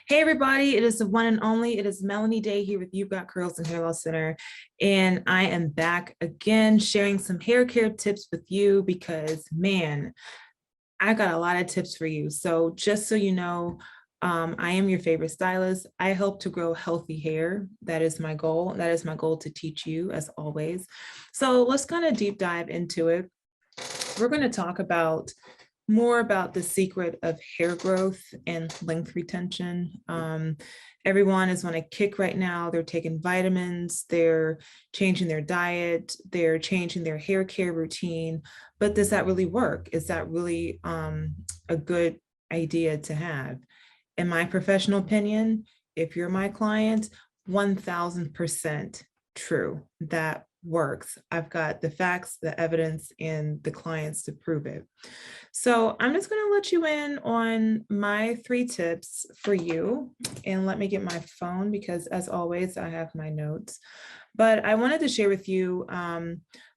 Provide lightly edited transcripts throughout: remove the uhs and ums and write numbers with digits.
Hey everybody, it is the one and only, it is Melanie Day here with ugotcurlz and Hair Loss Center. And I am back again sharing some hair care tips with you because man, I got a lot of tips for you. So just so you know, I am your favorite stylist. I help to grow healthy hair. That is my goal. That is my goal to teach you as always. So let's kind of deep dive into it. We're going to talk about more about the secret of hair growth and length retention. Everyone is on a kick right now. They're taking vitamins, they're changing their diet, they're changing their hair care routine. But does that really work? Is that really a good idea to have? In my professional opinion, if you're my client, 1000% true. That works. I've got the facts, the evidence, and the clients to prove it. So I'm just going to let you in on my 3 tips for you. And let me get my phone because as always, I have my notes. But I wanted to share with you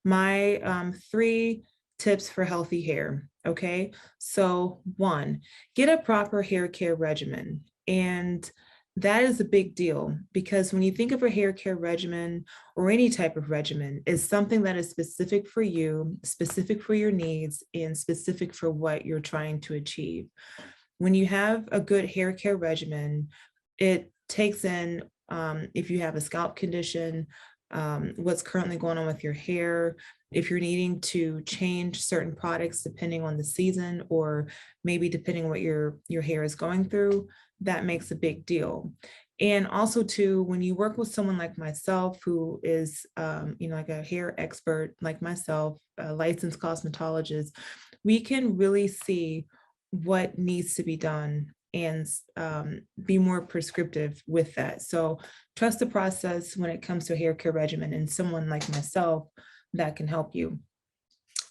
my 3 tips for healthy hair. Okay, so 1, get a proper hair care regimen. And that is a big deal because when you think of a hair care regimen or any type of regimen, it's something that is specific for you, specific for your needs, and specific for what you're trying to achieve. When you have a good hair care regimen, it takes in, if you have a scalp condition, what's currently going on with your hair, if you're needing to change certain products depending on the season or maybe depending on what your hair is going through, that makes a big deal. And also too, when you work with someone like myself, who is, like a hair expert like myself, a licensed cosmetologist, we can really see what needs to be done and be more prescriptive with that. So trust the process when it comes to a hair care regimen and someone like myself that can help you.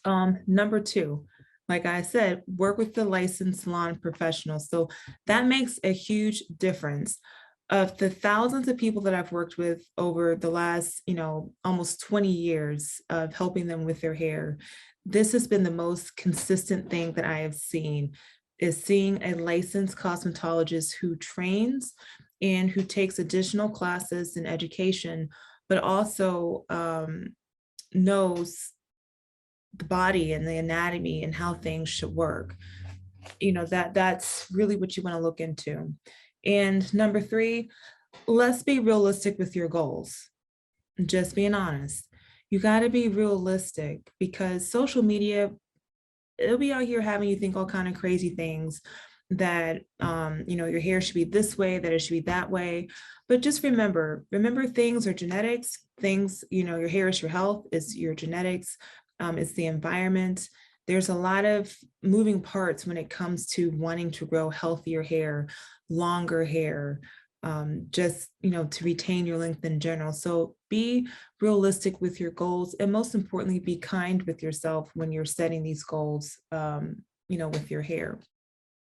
Number 2, like I said, work with the licensed salon professionals. So that makes a huge difference. Of the thousands of people that I've worked with over the last, almost 20 years of helping them with their hair, this has been the most consistent thing that I have seen, is seeing a licensed cosmetologist who trains and who takes additional classes in education, but also knows the body and the anatomy and how things should work. That's really what you want to look into. And number 3, let's be realistic with your goals. Just being honest. You got to be realistic because social media, it'll be out here having you think all kind of crazy things that, your hair should be this way, that it should be that way. But just remember things are genetics, things, your hair is your health, it's your genetics, it's the environment. There's a lot of moving parts when it comes to wanting to grow healthier hair, longer hair, just, to retain your length in general. So be realistic with your goals and most importantly, be kind with yourself when you're setting these goals, with your hair.